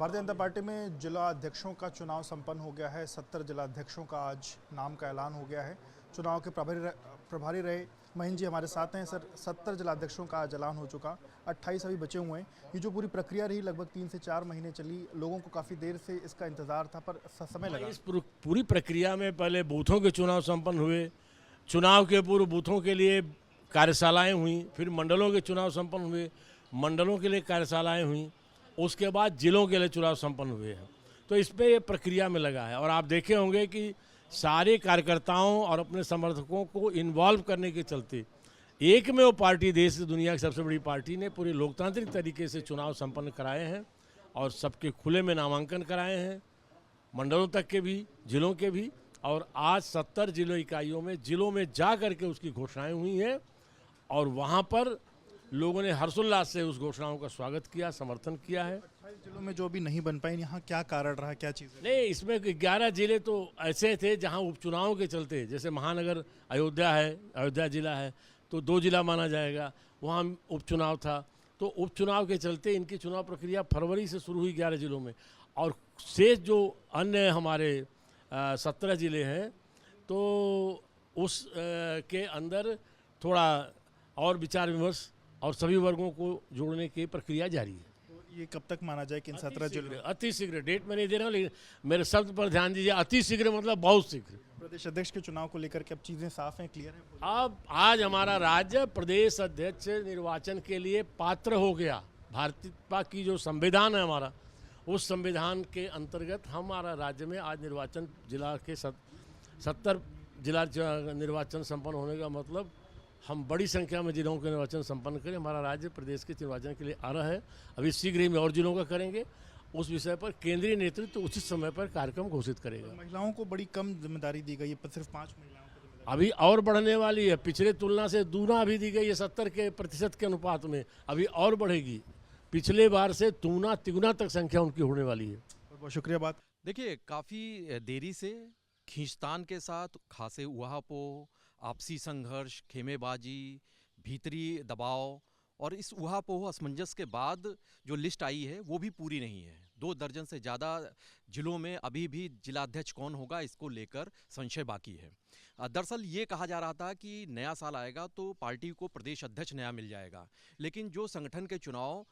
Bharatiya Janata party में जिला अध्यक्षों का चुनाव संपन्न हो गया है। 70 जिला अध्यक्षों का आज नाम का ऐलान हो गया है। चुनाव के प्रभारी रहे महीन जी हमारे साथ हैं। सर, 70 जिला अध्यक्षों का आज ऐलान हो चुका, 28 अभी बचे हुए हैं। ये जो पूरी प्रक्रिया रही लगभग 3 से 4 महीने चली, लोगों को काफ़ी देर से इसका इंतजार था, पर समय लगा। इस पूरी प्रक्रिया में पहले बूथों के चुनाव संपन्न हुए, चुनाव के पूर्व बूथों के लिए कार्यशालाएं हुई, फिर मंडलों के चुनाव संपन्न हुए, मंडलों के लिए कार्यशालाएं हुई, उसके बाद जिलों के लिए चुनाव संपन्न हुए हैं। तो इस पर ये प्रक्रिया में लगा है और आप देखे होंगे कि सारे कार्यकर्ताओं और अपने समर्थकों को इन्वॉल्व करने के चलते एकमेव पार्टी देश दुनिया की सबसे बड़ी पार्टी ने पूरे लोकतांत्रिक तरीके से चुनाव संपन्न कराए हैं और सबके खुले में नामांकन कराए हैं, मंडलों तक के भी, जिलों के भी। और आज 70 जिलों इकाइयों में जिलों में जा करके उसकी घोषणाएं हुई हैं और वहाँ पर लोगों ने हर्षोल्लास से उस घोषणाओं का स्वागत किया, समर्थन किया है। 28 जिलों में जो अभी नहीं बन पाई, यहाँ क्या कारण रहा, क्या चीज़ है? नहीं, इसमें 11 जिले तो ऐसे थे जहाँ उपचुनाव के चलते, जैसे महानगर अयोध्या है, अयोध्या जिला है तो 2 जिला माना जाएगा, वहाँ उपचुनाव था। तो उपचुनाव के चलते इनकी चुनाव प्रक्रिया फरवरी से शुरू हुई 11 जिलों में, और शेष जो अन्य हमारे 17 जिले हैं तो उस के अंदर थोड़ा और विचार विमर्श और सभी वर्गों को जोड़ने की प्रक्रिया जारी है। तो ये कब तक माना जाए कि इन 17 जिलों? अति शीघ्र, डेट मैं नहीं दे रहा हूँ, लेकिन मेरे शब्द पर ध्यान दीजिए, अति शीघ्र मतलब बहुत शीघ्र। प्रदेश अध्यक्ष के चुनाव को लेकर के अब चीज़ें साफ हैं, क्लियर हैं? अब आज हमारा राज्य प्रदेश अध्यक्ष निर्वाचन के लिए पात्र हो गया। भारतीय की जो संविधान है हमारा, उस संविधान के अंतर्गत हमारा राज्य में आज निर्वाचन जिला के 70 जिला निर्वाचन संपन्न होने का मतलब हम बड़ी संख्या में जिलों के निर्वाचन संपन्न करें। हमारा राज्य प्रदेश के निर्वाचन के लिए आ रहा है, अभी शीघ्र ही में और जिलों का करेंगे। उस विषय पर केंद्रीय नेतृत्व उचित समय पर कार्यक्रम घोषित करेगा। महिलाओं को बड़ी कम जिम्मेदारी दी गई है, सिर्फ 5 महिलाओं को जिम्मेदारी। अभी और बढ़ने वाली है, पिछले तुलना से दूना अभी दी गई है, 70% के अनुपात में अभी और बढ़ेगी। पिछले बार से दूना तिगुना तक संख्या उनकी होने वाली है। बहुत शुक्रिया। बात देखिए, काफ़ी देरी से खींचतान के साथ खासे उहापोह, आपसी संघर्ष, खेमेबाजी, भीतरी दबाव और इस उहापोह असमंजस के बाद जो लिस्ट आई है वो भी पूरी नहीं है। 2 दर्जन से ज़्यादा जिलों में अभी भी जिलाध्यक्ष कौन होगा इसको लेकर संशय बाकी है। दरअसल ये कहा जा रहा था कि नया साल आएगा तो पार्टी को प्रदेश अध्यक्ष नया मिल जाएगा, लेकिन जो संगठन के चुनाव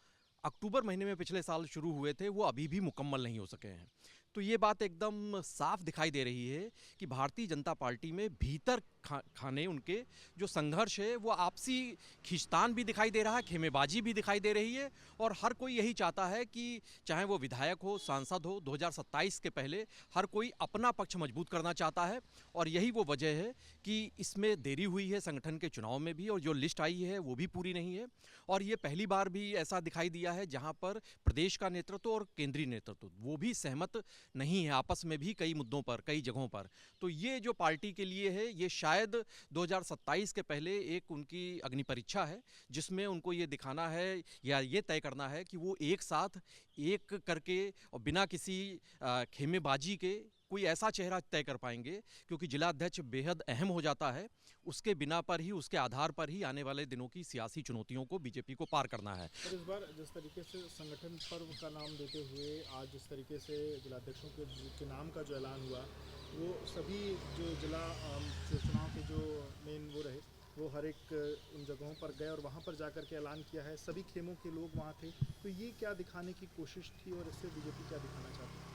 अक्टूबर महीने में पिछले साल शुरू हुए थे वो अभी भी मुकम्मल नहीं हो सके हैं। तो ये बात एकदम साफ दिखाई दे रही है कि भारतीय जनता पार्टी में भीतर खाने उनके जो संघर्ष है वो आपसी खींचतान भी दिखाई दे रहा है, खेमेबाजी भी दिखाई दे रही है, और हर कोई यही चाहता है कि चाहे वो विधायक हो, सांसद हो, 2027 के पहले हर कोई अपना पक्ष मजबूत करना चाहता है। और यही वो वजह है कि इसमें देरी हुई है संगठन के चुनाव में भी, और जो लिस्ट आई है वो भी पूरी नहीं है। और ये पहली बार भी ऐसा दिखाई दिया है जहाँ पर प्रदेश का नेतृत्व और केंद्रीय नेतृत्व वो भी सहमत नहीं है आपस में भी कई मुद्दों पर, कई जगहों पर। तो ये जो पार्टी के लिए है ये शायद 2027 के पहले एक उनकी अग्नि परीक्षा है, जिसमें उनको ये दिखाना है या ये तय करना है कि वो एक साथ एक करके और बिना किसी खेमेबाजी के कोई ऐसा चेहरा तय कर पाएंगे, क्योंकि जिला अध्यक्ष बेहद अहम हो जाता है। उसके बिना पर ही, उसके आधार पर ही आने वाले दिनों की सियासी चुनौतियों को बीजेपी को पार करना है। पर इस बार जिस तरीके से संगठन पर्व का नाम देते हुए आज जिस तरीके से जिलाध्यक्षों के नाम का जो ऐलान हुआ, वो सभी जो जिला चुनाव के जो मेन वो रहे वो हर एक उन जगहों पर गए और वहाँ पर जाकर के ऐलान किया है। सभी खेमों के लोग वहाँ थे। तो ये क्या दिखाने की कोशिश थी और इससे बीजेपी क्या दिखाना चाहती है?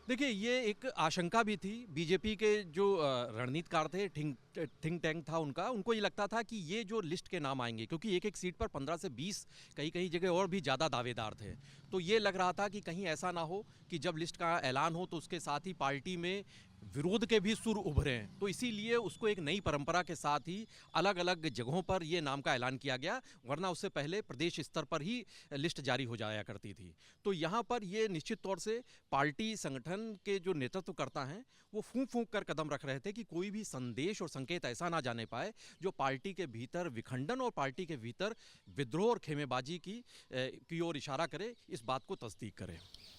देखिए, ये एक आशंका भी थी। बीजेपी के जो रणनीतिकार थे, थिंक टैंक था उनका, उनको ये लगता था कि ये जो लिस्ट के नाम आएंगे, क्योंकि एक एक सीट पर 15 से 20 कई कई जगह और भी ज़्यादा दावेदार थे, तो ये लग रहा था कि कहीं ऐसा ना हो कि जब लिस्ट का ऐलान हो तो उसके साथ ही पार्टी में विरोध के भी सुर उभरे हैं। तो इसीलिए उसको एक नई परंपरा के साथ ही अलग अलग जगहों पर ये नाम का ऐलान किया गया, वरना उससे पहले प्रदेश स्तर पर ही लिस्ट जारी हो जाया करती थी। तो यहाँ पर ये निश्चित तौर से पार्टी संगठन के जो नेतृत्व करता हैं वो फूंक फूंक कर कदम रख रहे थे कि कोई भी संदेश और संकेत ऐसा ना जाने पाए जो पार्टी के भीतर विखंडन और पार्टी के भीतर विद्रोह और खेमेबाजी की ओर इशारा करे, इस बात को तस्दीक करे।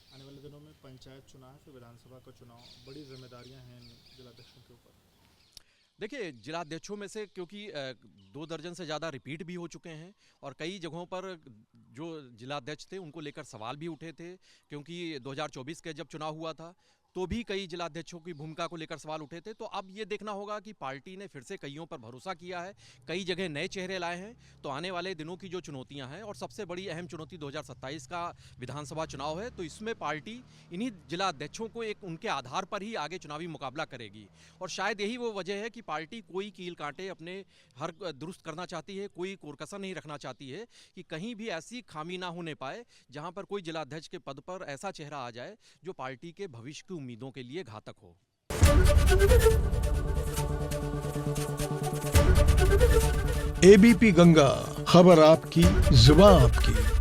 आने वाले दिनों में पंचायत चुनाव, फिर विधानसभा का चुनाव, बड़ी जिम्मेदारियां हैं इन जिलाध्यक्षों के ऊपर। देखिए, जिलाध्यक्षों में से क्योंकि 2 दर्जन से ज़्यादा रिपीट भी हो चुके हैं और कई जगहों पर जो जिलाध्यक्ष थे उनको लेकर सवाल भी उठे थे, क्योंकि 2024 के जब चुनाव हुआ था तो भी कई जिलाध्यक्षों की भूमिका को लेकर सवाल उठे थे। तो अब ये देखना होगा कि पार्टी ने फिर से कईयों पर भरोसा किया है, कई जगह नए चेहरे लाए हैं। तो आने वाले दिनों की जो चुनौतियां हैं, और सबसे बड़ी अहम चुनौती 2027 का विधानसभा चुनाव है, तो इसमें पार्टी इन्हीं जिलाध्यक्षों को एक उनके आधार पर ही आगे चुनावी मुकाबला करेगी। और शायद यही वो वजह है कि पार्टी कोई कील कांटे अपने हर दुरुस्त करना चाहती है, कोई कोरकसन नहीं रखना चाहती है कि कहीं भी ऐसी खामी ना होने पाए जहां पर कोई जिलाध्यक्ष के पद पर ऐसा चेहरा आ जाए जो पार्टी के भविष्य की उम्मीदों के लिए घातक हो। एबीपी गंगा, खबर आपकी, जुबान आपकी।